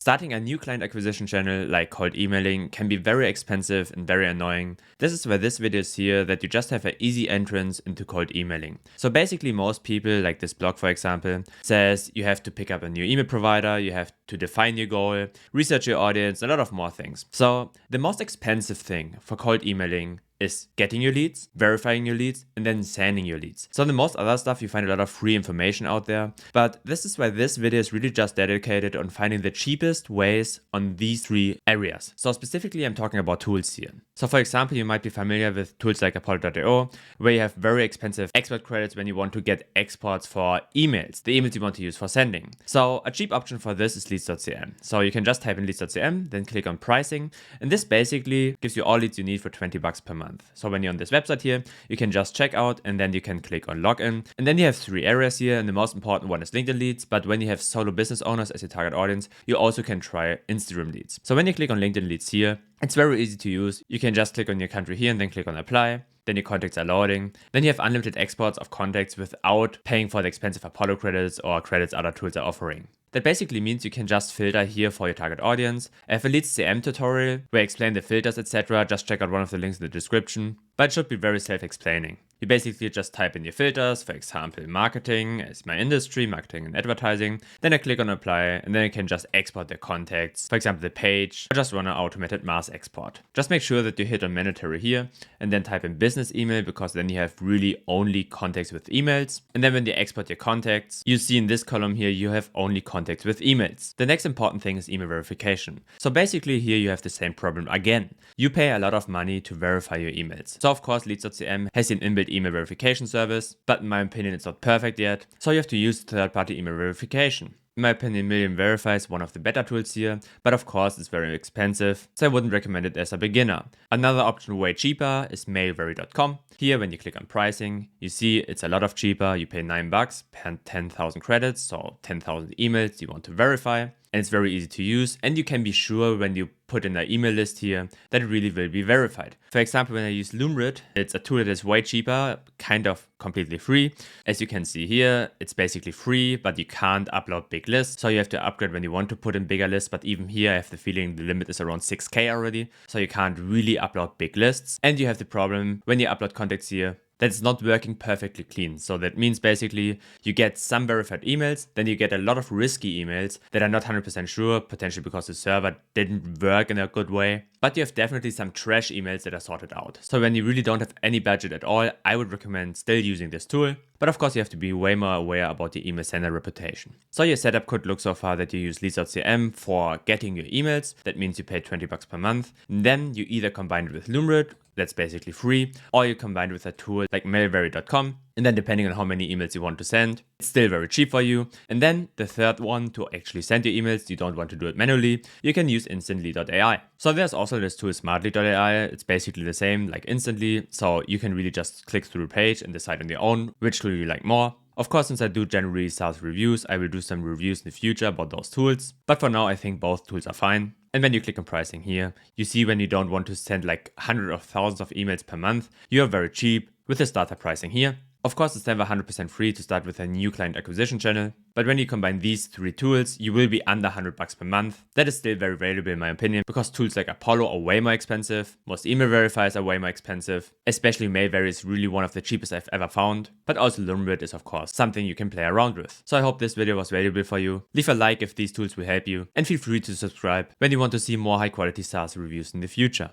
Starting a new client acquisition channel like cold emailing can be very expensive and very annoying. This is why this video is here, that you just have an easy entrance into cold emailing. So basically most people, like this blog for example, says you have to pick up a new email provider, you have to define your goal, research your audience, and a lot of more things. So the most expensive thing for cold emailing is getting your leads, verifying your leads, and then sending your leads. So the most other stuff, you find a lot of free information out there, but this is why this video is really just dedicated on finding the cheapest ways on these three areas. So specifically, I'm talking about tools here. So for example, you might be familiar with tools like Apollo.io, where you have very expensive export credits when you want to get exports for emails, the emails you want to use for sending. So a cheap option for this is leads.cm. So you can just type in leads.cm, then click on pricing, and this basically gives you all leads you need for $20 per month. So when you're on this website here, you can just check out and then you can click on login. And then you have three areas here, and the most important one is LinkedIn leads. But when you have solo business owners as your target audience, you also can try Instagram leads. So when you click on LinkedIn leads here, it's very easy to use. You can just click on your country here and then click on apply. Then your contacts are loading. Then you have unlimited exports of contacts without paying for the expensive Apollo credits or credits other tools are offering. That basically means you can just filter here for your target audience. I have a leads CM tutorial where I explain the filters, etc. Just check out one of the links in the description. But it should be very self-explaining. You basically just type in your filters, for example, marketing as my industry, marketing and advertising. Then I click on apply, and then I can just export the contacts, for example, the page, or just run an automated mass export. Just make sure that you hit on mandatory here, and then type in business email, because then you have really only contacts with emails. And then when you export your contacts, you see in this column here, you have only contacts with emails. The next important thing is email verification. So basically here you have the same problem again. You pay a lot of money to verify your emails. So of course, leads.cm has an inbuilt email verification service, but in my opinion, it's not perfect yet. So you have to use third-party email verification. In my opinion, Million Verify is one of the better tools here, but of course it's very expensive, so I wouldn't recommend it as a beginner. Another option way cheaper is mailvery.com. Here, when you click on pricing, you see it's a lot of cheaper. You pay $9 per 10,000 credits, so 10,000 emails you want to verify. And it's very easy to use, and you can be sure when you put in an email list here that it really will be verified. For example, when I use Loomrid, it's a tool that is way cheaper, kind of completely free. As you can see here, it's basically free, but you can't upload big lists. So you have to upgrade when you want to put in bigger lists. But even here, I have the feeling the limit is around 6K already. So you can't really upload big lists. And you have the problem when you upload contacts here, that's not working perfectly clean. So that means basically you get some verified emails, then you get a lot of risky emails that are not 100% sure, potentially because the server didn't work in a good way. But you have definitely some trash emails that are sorted out. So when you really don't have any budget at all, I would recommend still using this tool. But of course, you have to be way more aware about the email sender reputation. So your setup could look so far that you use leads.cm for getting your emails. That means you pay $20 per month. And then you either combine it with Loomrid, that's basically free, or you combine it with a tool like mailvery.com. And then depending on how many emails you want to send, it's still very cheap for you. And then the third one, to actually send your emails, you don't want to do it manually, you can use Instantly.ai. So there's also this tool Smartly.ai. It's basically the same like Instantly. So you can really just click through the page and decide on your own which tool you like more. Of course, since I do generally SaaS reviews, I will do some reviews in the future about those tools. But for now, I think both tools are fine. And when you click on pricing here, you see when you don't want to send like hundreds of thousands of emails per month, you are very cheap with the starter pricing here. Of course, it's never 100% free to start with a new client acquisition channel, but when you combine these three tools, you will be under $100 per month. That is still very valuable in my opinion, because tools like Apollo are way more expensive, most email verifiers are way more expensive, especially Mailvery is really one of the cheapest I've ever found, but also Loomrid is of course something you can play around with. So I hope this video was valuable for you. Leave a like if these tools will help you, and feel free to subscribe when you want to see more high quality SaaS reviews in the future.